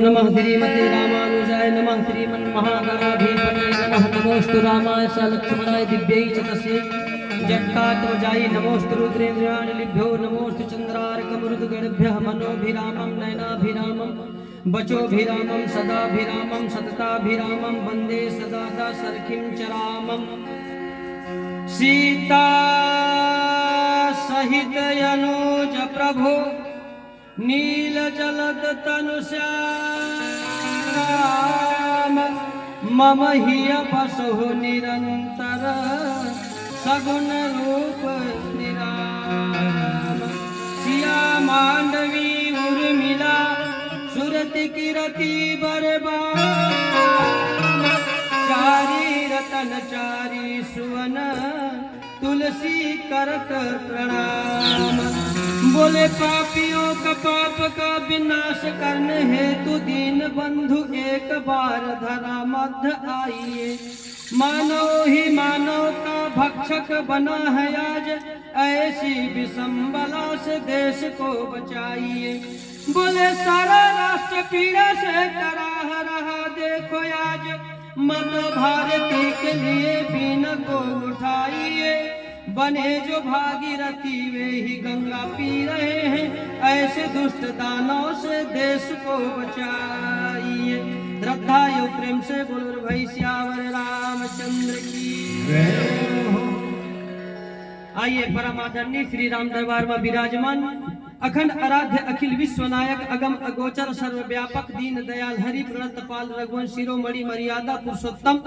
नमः श्रीमते रामानुजाय नमः श्रीमन्महागणाधिपतये नमः नमोस्तु रामाय स लक्ष्मणाय दिव्यै च तस्यै जट्कात्मजाय नमोस्तु रुद्रेन्द्राणिभ्यो नमोस्तु चन्द्रार्कमरुद्गणभ्यः मनोभिरामं नयनाभिरामं वचोभिरामं सदाभिरामं सतताभिरामं वन्दे सदा दासरथिं च रामं सीता सहित अनुज प्रभो नील जलद तनुश्याम मम हिय बसहु निरंतर सगुण रूप निराम सिया मांडवी उर्मिला सुरति किरति बरबान चारी रतन चारी सुवन तुलसी करत प्रणाम बोले पापियों का पाप का विनाश करने हेतु दीन बंधु एक बार धरा मध्य आइए मानव ही मानव का भक्षक बना है आज ऐसी विषम बला से देश को बचाइए बोले सारा राष्ट्र पीड़ा से कराह रहा देखो आज मत भारती के लिए बीन को उठाइए बने जो भागीरथी वे ही गंगा पी रहे हैं ऐसे दुष्ट दानों से देश को बचाइए श्रद्धा यो प्रेम से बोलो भाई श्यावर रामचंद्र की। आइए परम आदरणीय श्री राम दरबार में विराजमान अखंड आराध्य अखिल विश्वनायक अगम अगोचर सर्वव्यापक दीन दयाल हरि प्रणत पाल रघुवंश शिरोमणि मर्यादा पुरुषोत्तम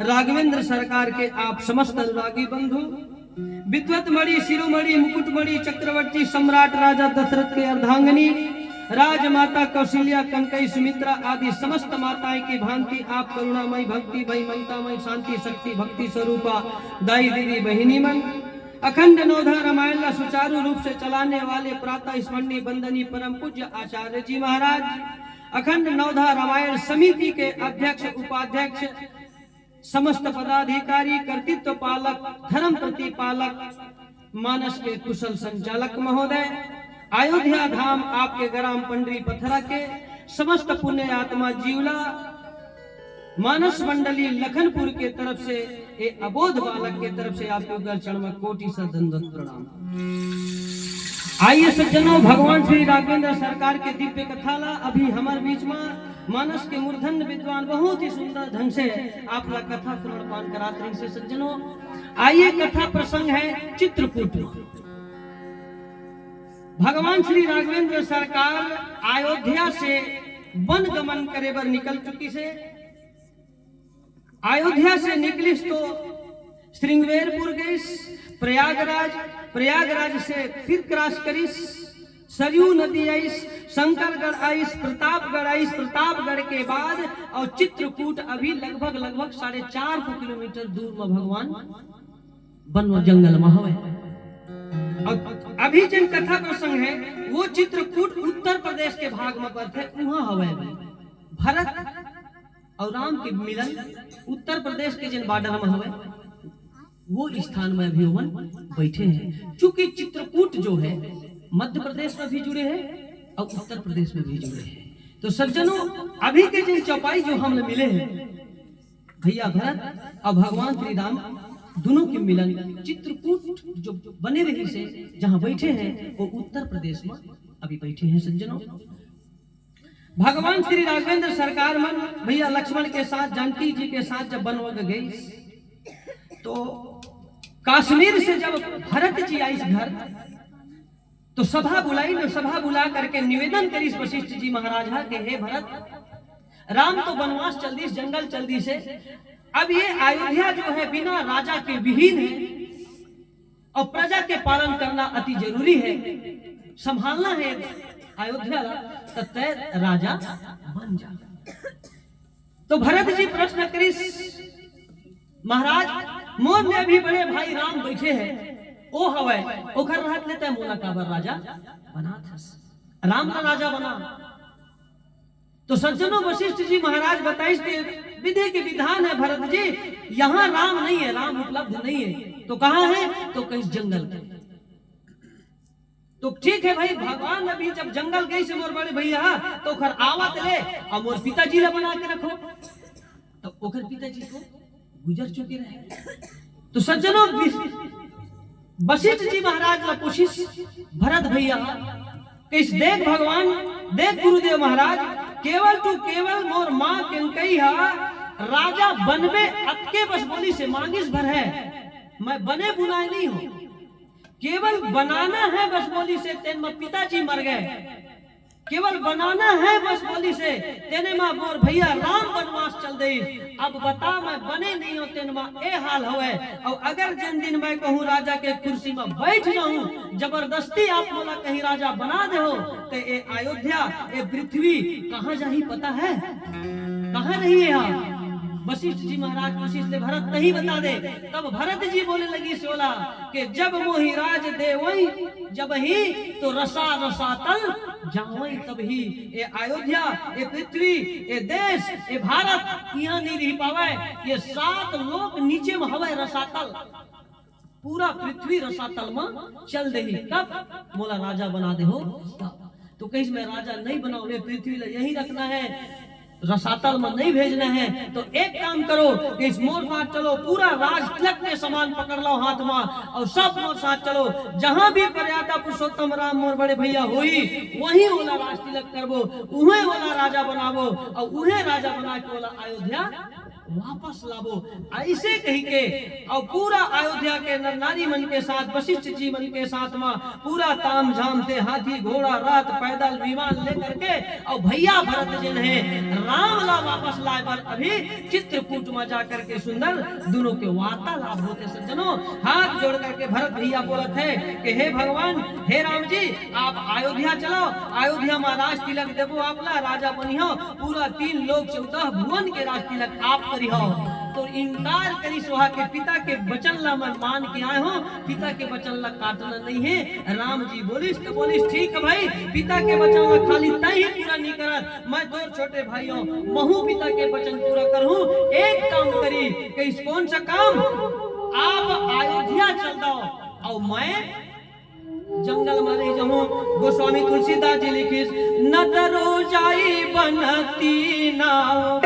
राघवेंद्र सरकार के आप समस्त अनुरागी बंधु विद्वत मणि शिरोमणि मुकुटमणि चक्रवर्ती सम्राट राजा दशरथ के अर्धांगनी राजमाता कौशल्या कनकई सुमित्रा आदि समस्त माताएं की भांति आप करुणामयी भक्ति भई ममतामयी शांति शक्ति भक्ति स्वरूपा दाई दीदी बहिनी मन अखंड नवधा रामायण का सुचारू रूप से चलाने वाले प्रातः स्मरणीय वंदनीय परम पूज्य आचार्य जी महाराज अखंड नवधा रामायण समिति के अध्यक्ष उपाध्यक्ष समस्त पदाधिकारी कर्तृत्व पालक धर्म प्रतिपालक मानस के कुशल संचालक महोदय अयोध्या धाम आपके ग्राम पंडरी पथरा के समस्त पुण्य आत्मा जीवला मानस मंडली लखनपुर के तरफ से ए अबोध बालक के तरफ से आपके चरण में कोटि सा दंडवत प्रणाम। आइए सज्जनों भगवान श्री राघवेंद्र सरकार के दिव्य कथाला अभी हमारे बीच में मानस के मूर्धन्य विद्वान बहुत ही सुंदर ढंग से आपका कथा श्रवण पान कराते हैं से सज्जनों। आइए कथा प्रसंग है चित्रकूट। भगवान श्री राघवेंद्र सरकार अयोध्या से वन गमन करे बर निकल चुकी से अयोध्या से निकलिस तो श्रृंगवेरपुर गईस प्रयागराज से फिर क्रॉस करिस सरयू नदी आईस शंकरगढ़ आईस प्रतापगढ़ के बाद और चित्रकूट अभी लगभग 4.5 किलोमीटर दूर में भगवान वन जंगल में हवे। और अभी जिन कथा प्रसंग है वो चित्रकूट उत्तर प्रदेश के भाग में पड़ते वहां हवे भरत और राम के मिलन उत्तर प्रदेश के जिन बॉर्डर में हवे वो स्थान में अभी ओमन बैठे हैं। चूंकि चित्रकूट जो है मध्य प्रदेश में भी जुड़े हैं और उत्तर प्रदेश में भी जुड़े हैं तो सज्जनों अभी के जिन चौपाई जो हम मिले हैं भैया भरत और भगवान श्री राम दोनों के मिलन चित्रकूट जो बने रही से जहां बैठे हैं वो उत्तर प्रदेश में अभी बैठे हैं सज्जनों। भगवान श्री राघवेंद्र सरकार मन भैया लक्ष्मण के साथ जानकी जी के साथ जब बनवग गई तो कश्मीर से जब भरत जी आई घर तो सभा बुला करके निवेदन करी वशिष्ठ जी महाराज के हे भरत राम तो वनवास चल दी जंगल चल दी से अब ये अयोध्या जो है बिना राजा के विहीन है और प्रजा के पालन करना अति जरूरी है संभालना है अयोध्या तय राजा बन जा। तो भरत जी प्रश्न करिस महाराज मोर में भी बड़े भाई राम बैठे हैं ओ हवे ओखर रहत लेते मोला काबर राजा बना थस राम का राजा बना। तो सज्जनों वशिष्ठ जी महाराज बताइस के विधि के विधान है भरत जी यहाँ राम नहीं है राम उपलब्ध नहीं है तो कहाँ है तो कहीं जंगल में तो ठीक है भाई, भगवान अभी जब जंगल गई से मोर बड़े भैया तो ओकर आवत ले और मोर पिताजी ला बना के रखो, तो ओकर पिताजी को गुजर चुके रहे। तो सज्जनों, वशिष्ठ जी महाराज ला पूछिस भरत भैया कि देख भगवान, देख गुरुदेव महाराज, केवल तू केवल मोर माँ केनकई हा राजा बनबे अतके बस बोली से मांगिस भर है, मैं बने बुनाए नहीं हूं, केवल बनाना है बस बोली से तेन में पिताजी मर गए, केवल बनाना है बस बोली से तेने मां मोर भैया राम वनवास चल दे। अब बता मैं बने नहीं हो तेन मां ए हाल होए, और अगर जिन दिन मैं कहूँ राजा के कुर्सी में बैठ जाऊं, जबरदस्ती आप मोला कहीं राजा बना दे हो, तो ए अयोध्या ए पृथ्वी कहाँ जाही पता है, कहाँ रही है यहाँ। वशिष्ठ जी महाराज वशिष्ठ से भरत नहीं बता दे। तब भरत जी बोले लगी सोला कि जब मोहि राज देवई जब ही तो रसा रसातल जावई तब ही। ये अयोध्या, ये पृथ्वी, ये देश, ये भारत यहाँ नहीं रह पावे, ये 7 लोग नीचे में हवे रसातल, पूरा पृथ्वी रसातल में चल दे, तब मोला राजा बना दे हो। तो कहीं मैं राजा नहीं बनाऊ, ये पृथ्वी यही रखना है, रसातल में नहीं भेजना है। तो एक काम करो कि इस मोर साथ चलो, पूरा राज तिलक के समान पकड़ लो हाथ में और सब मोर साथ चलो, जहां भी मर्यादा पुरुषोत्तम राम मोर बड़े भैया हुई वही वाला राज तिलक करबो, उहे वाला राजा बनाबो और उहे राजा बना के वाला अयोध्या वापस लाबो। ऐसे कही के और पूरा अयोध्या के नर नारी मन के साथ, वशिष्ठ जी मन के साथ में पूरा ताम झाम से हाथी घोड़ा रात पैदल विमान लेकर के और भैया भरत जिन है राम ला वापस लाए पर अभी चित्रकूट में जाकर के सुंदर दोनों के वार्तालाप होते। सज्जनों, हाथ जोड़ करके भरत भैया बोलत है कि हे भगवान, हे राम जी, आप अयोध्या चलो, अयोध्या में राज तिलक देवो, आपला राजा बनियो, पूरा 3 लोक 14 भुवन के राज तिलक आप करियो। तो इनकार करी सोहा के पिता के वचन ला मैं मान के आए हो, पिता के वचन ला काटना नहीं है। राम जी बोलिस तो बोलिस ठीक है भाई, पिता के वचन ला खाली तई ही पूरा नहीं करत, मैं 2 छोटे भाइयों महू पिता के वचन पूरा करूं। एक काम करी कि इस कौन सा काम, आप अयोध्या चल दो और मैं जंगल में रह जाऊं। गोस्वामी तुलसीदास जी लिखिस, न तरो जाई बनती नाव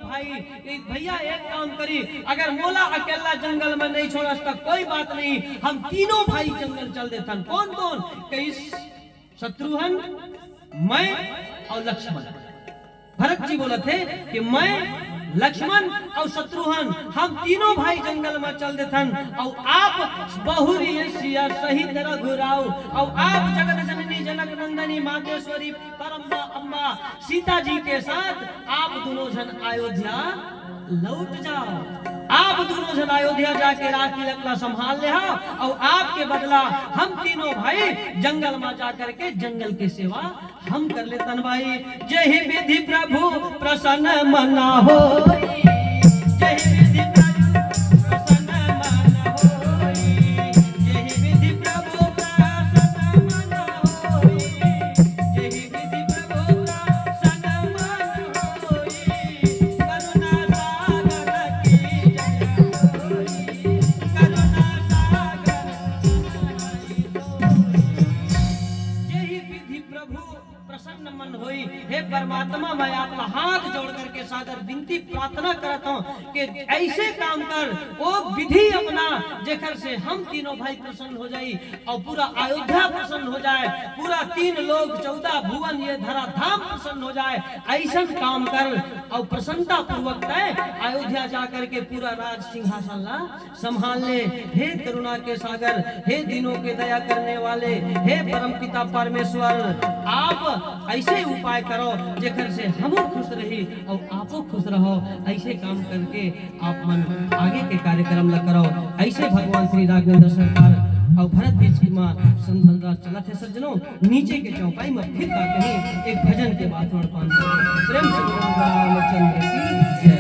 भाई, भैया एक काम करी, अगर मोला अकेला जंगल में नहीं छोड़ा तो कोई बात नहीं, हम तीनों भाई जंगल चल देता। कौन कौन, शत्रुघ्न, मैं और लक्ष्मण। भरत जी बोले थे कि मैं, लक्ष्मण और शत्रुघ्न हम तीनों भाई जंगल में चल देथन, और आप बहुरी सिया सहित रघुराव, और आप जगत जननी जनक नंदनी मातेश्वरी परम्बा अम्बा सीता जी के साथ आप दोनों जन अयोध्या लौट जाओ। आप दोनों जन अयोध्या जाके राज तिलक ला संभाल ले आओ, और आपके बदला हम तीनों भाई जंगल में जाकर के जंगल की सेवा हम कर लेतन भाई। जय विधि प्रभु प्रसन्न मना हो, जय विधि प्रभु प्रसन्न मना हो, जय विधि प्रभु प्रसन्न मना हो, जय विधि प्रभु प्रसन्न मना हो, करुणा सागर की जय होई, करुणा सागर जय विधि प्रभु प्रसन्न मन होई। हे परमात्मा, मैं आपका हाथ जोड़ करके सादर विनती प्रार्थना करता हूँ कि ऐसे काम कर, वो विधि अपना जेकर से हम तीनों भाई प्रसन्न हो जाए और पूरा अयोध्या प्रसन्न हो जाए, पूरा 3 लोग 14 भुवन ये धरा धाम प्रसन्न हो जाए। ऐसा काम कर और प्रसन्नता पूर्वक अयोध्या जाकर के पूरा राज सिंहासन ला संभाल ले। हे करुणा के सागर, हे दीनों के दया करने वाले, हे परम पिता परमेश्वर, आप ऐसे उपाय करो जेकर से हम खुश रही और आपो खुश रहो। ऐसे काम करके आप मन आगे के कार्यक्रम ला करो। ऐसे भगवान श्री राघवेंद्र सरकार और भरत बीच की माँ संदलदार चला थे सज्जनों। नीचे के चौपाई में फिर का कहीं एक भजन के बाद प्रेम से रामचंद्र की